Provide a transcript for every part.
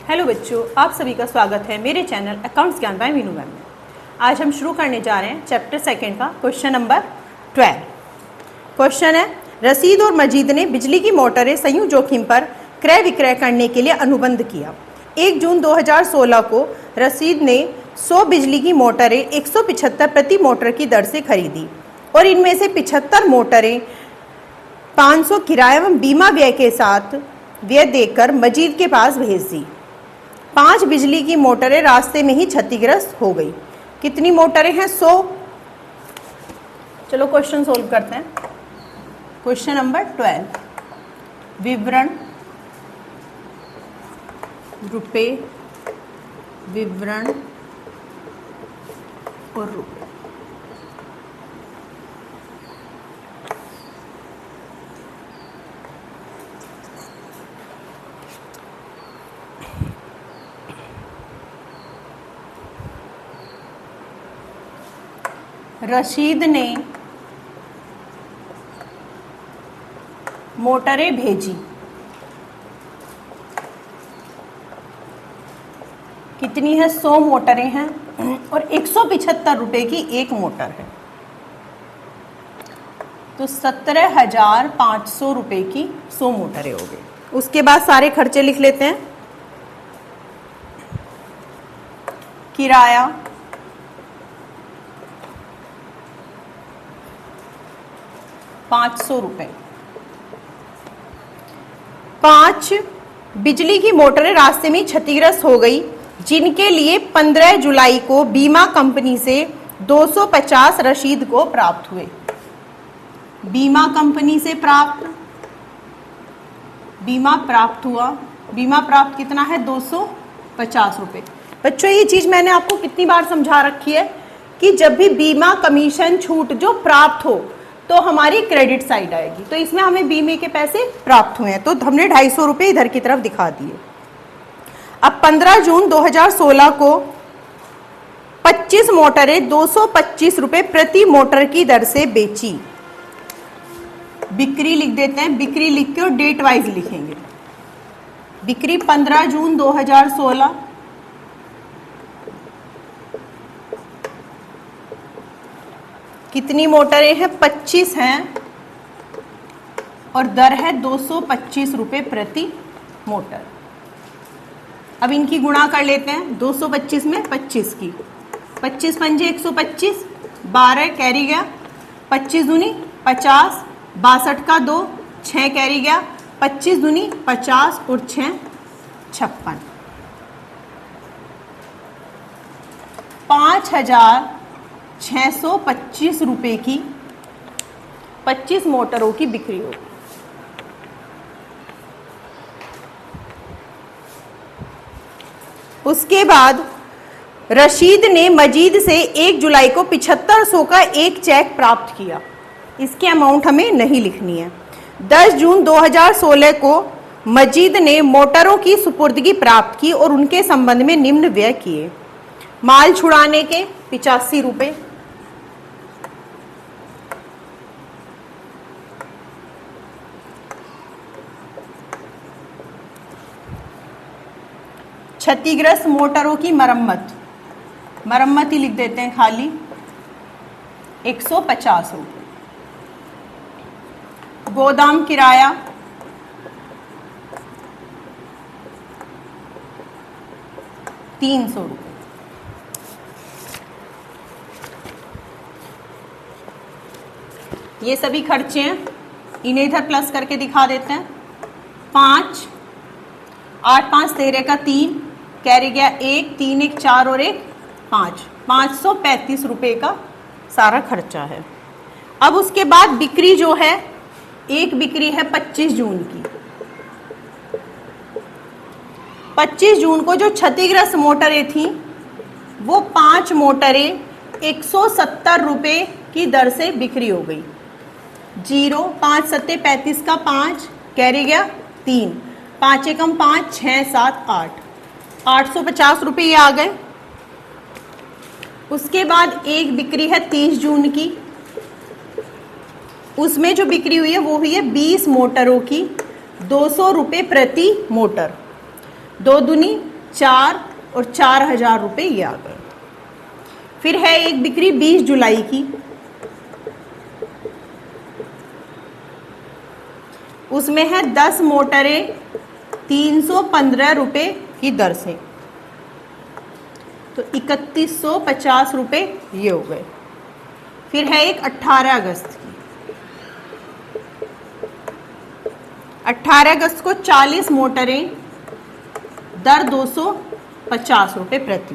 Hello बच्चों, आप सभी का स्वागत है मेरे चैनल अकाउंट्स ज्ञान बाय मीनू मैम में। आज हम शुरू करने जा रहे हैं चैप्टर सेकंड का क्वेश्चन नंबर 12। क्वेश्चन है, रसीद और मजीद ने बिजली की मोटरें संयुक्त जोखिम पर क्रय विक्रय करने के लिए अनुबंध किया। 1 जून 2016 को रसीद ने 100 बिजली की मोटरें 175 प्रति मोटर की दर से खरीदी और इनमें से 75 मोटरें 500 किराया एवं बीमा व्यय के साथ व्यय देकर मजीद के पास भेज दी। 5 बिजली की मोटरें रास्ते में ही क्षतिग्रस्त हो गई। कितनी मोटरें हैं? 100। चलो क्वेश्चन सोल्व करते हैं। क्वेश्चन नंबर 12, विवरण रुपए, विवरण और रुपए। रशीद ने मोटरें भेजी। कितनी है? 100 मोटरें हैं और 175 रुपए की एक मोटर है, तो 17,500 रुपए की 100 मोटरें हो गई। उसके बाद सारे खर्चे लिख लेते हैं। किराया 500 रुपए। 5 बिजली की मोटरें रास्ते में क्षतिग्रस्त हो गई, जिनके लिए 15 जुलाई को बीमा कंपनी से 250 रसीद को प्राप्त हुए। बीमा कंपनी से बीमा प्राप्त हुआ। बीमा प्राप्त कितना है? 250 रुपए। बच्चों, ये चीज मैंने आपको कितनी बार समझा रखी है कि जब भी बीमा कमीशन छूट जो प्राप्त हो तो हमारी क्रेडिट साइड आएगी। तो इसमें हमें बीमे के पैसे प्राप्त हुए हैं, तो हमने 250 रुपये इधर की तरफ दिखा दिए। अब 15 जून 2016 को 25 मोटरें 225 रुपये प्रति मोटर की दर से बेची। बिक्री लिख देते हैं। बिक्री लिख के और डेट वाइज लिखेंगे। बिक्री 15 जून 2016, कितनी मोटरें हैं? 25 हैं और दर है 225 रुपये प्रति मोटर। अब इनकी गुणा कर लेते हैं। 225 में 25 की 25 पंजे 125, 12 कैरी गया, 25 दूनी 50, 62 का 2, 6 कैरी गया, 25 दूनी 50 और 6 56। 5,625 रुपए की 25 मोटरों की बिक्री होगी। उसके बाद रशीद ने मजीद से 1 जुलाई को 7500 का एक चेक प्राप्त किया। इसकी अमाउंट हमें नहीं लिखनी है। 10 जून 2016 को मजीद ने मोटरों की सुपुर्दगी प्राप्त की और उनके संबंध में निम्न व्यय किए। माल छुड़ाने के 85 रुपये, क्षतिग्रस्त मोटरों की मरम्मत ही लिख देते हैं खाली, 150 रुपये। गोदाम किराया 300 रुपये। ये सभी खर्चे हैं, इन्हें इधर प्लस करके दिखा देते हैं। 5, 8 5 13 का 3 कैरी गया 1, 3 1 4 और 1 5, 535 रुपये का सारा खर्चा है। अब उसके बाद बिक्री जो है, एक बिक्री है 25 जून की। 25 जून को जो क्षतिग्रस्त मोटरें थी वो 5 मोटरें 170 रुपये की दर से बिक्री हो गई। 0, 5 7 35 का 5 कैरी गया 3, 5 एकम 5, 6 7 8, 850 रुपये ये आ गए। उसके बाद एक बिक्री है 30 जून की, उसमें जो बिक्री हुई है वो हुई है 20 मोटरों की 200 रुपये प्रति मोटर। 2 दूनी 4 और 4,000 रुपये ये आ गए। फिर है एक बिक्री 20 जुलाई की, उसमें है 10 मोटरें 315 रुपये की दर से, तो 3150 रुपये ये हो गए। फिर है एक 18 अगस्त की, 18 अगस्त को 40 मोटरें दर 250 रुपये प्रति,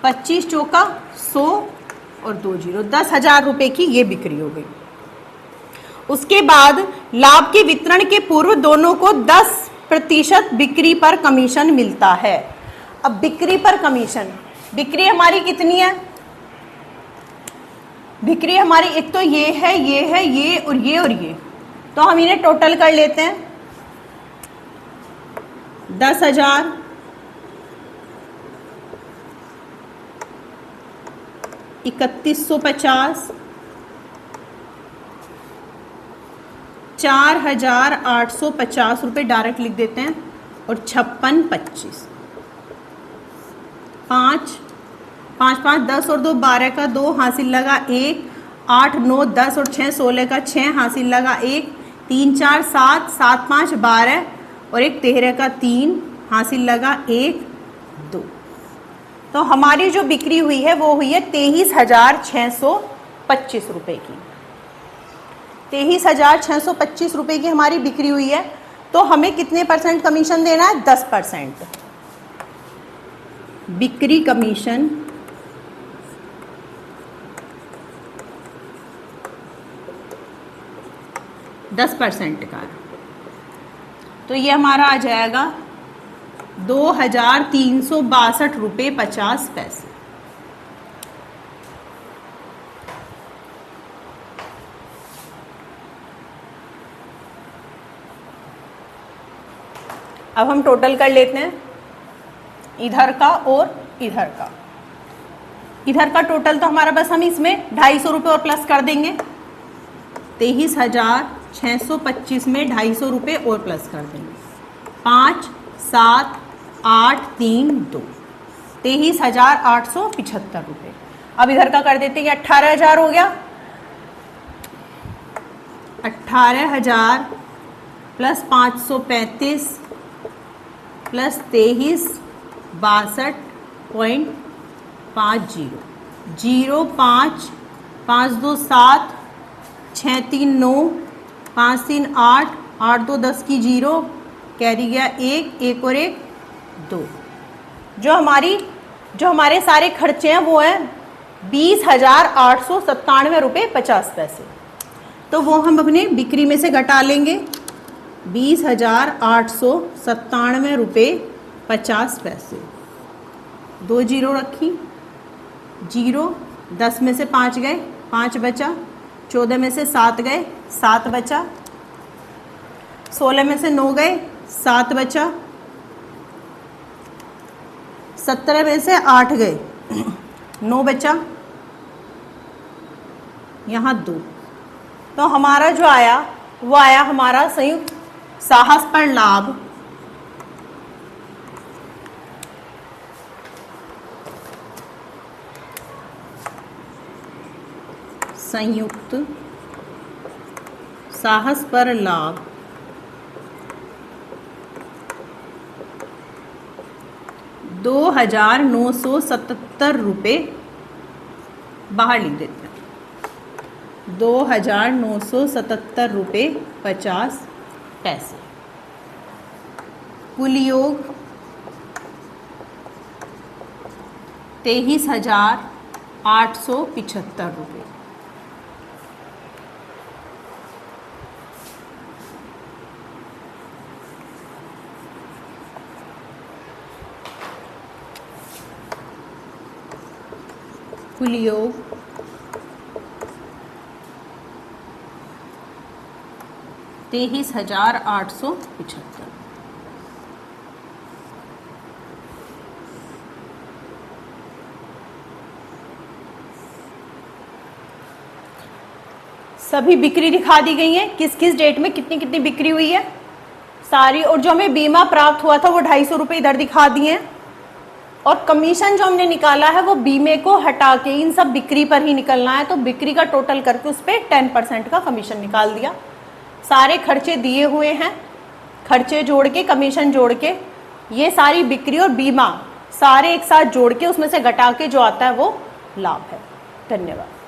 25 चौका 100 और 2 जीरो, 10,000 रुपये की ये बिक्री हो गई। उसके बाद लाभ के वितरण के पूर्व दोनों को 10% बिक्री पर कमीशन मिलता है। अब बिक्री पर कमीशन, बिक्री हमारी कितनी है? बिक्री हमारी एक तो ये है, ये है, ये और ये और ये, तो हम इन्हें टोटल कर लेते हैं। 10,000 3150 4,850 रुपये डायरेक्ट लिख देते हैं, और 56 25 5 5 5 10 और 2 12 का 2 हासिल लगा 1, 8 9 10 और 6 16 का 6 हासिल लगा 1, 3 4 7 7 5 12 और एक 13 का 3 हासिल लगा 1 2। तो हमारी जो बिक्री हुई है वो हुई है 23,625 रुपये की। 23,625 रुपये की हमारी बिक्री हुई है, तो हमें कितने % कमीशन देना है? 10%। बिक्री कमीशन 10% का, तो ये हमारा आ जाएगा 2,362 रुपये 50 पैसे। अब हम टोटल कर लेते हैं इधर का और इधर का। इधर का टोटल तो हमारा बस हम इसमें 250 रुपये और प्लस कर देंगे। 23,625 में 250 रुपये और प्लस कर देंगे। 5 7 8 3 2 23,875 रुपये। अब इधर का कर देते हैं, 18,000 हो गया। 18,000 प्लस 535 प्लस 23,62.50 05 5 2 7 6 3 9 5 3 8 8 2 10 की 0 कैरी गया 1 1 और 1 2। जो हमारे सारे खर्चे हैं वो हैं 20,897 रुपये 50 पैसे। तो वो हम अपने बिक्री में से घटा लेंगे। 20,897 रुपये 50 पैसे। 2 जीरो रखी, 0 10 में से 5 गए, 5 बचा। 14 में से 7 गए, 7 बचा। 16 में से 9 गए, 7 बचा। 17 में से 8 गए, 9 बचा। यहाँ 2। तो हमारा जो आया वो आया हमारा संयुक्त साहस पर लाभ संयुक्त साहस पर लाभ 2,977 रुपये बाहर लिख देते हैं। 2,977 रुपये 50 पैसे। कुल योग 23,875 रुपये। कुल योग 23,875। सभी बिक्री दिखा दी गई है, किस किस डेट में कितनी कितनी बिक्री हुई है सारी, और जो हमें बीमा प्राप्त हुआ था वो 250 रुपये इधर दिखा दिए हैं, और कमीशन जो हमने निकाला है वो बीमे को हटा के इन सब बिक्री पर ही निकलना है, तो बिक्री का टोटल करके उस पर 10% का कमीशन निकाल दिया। सारे खर्चे दिए हुए हैं, खर्चे जोड़ के कमीशन जोड़ के ये सारी बिक्री और बीमा सारे एक साथ जोड़ के उसमें से घटा के जो आता है वो लाभ है। धन्यवाद।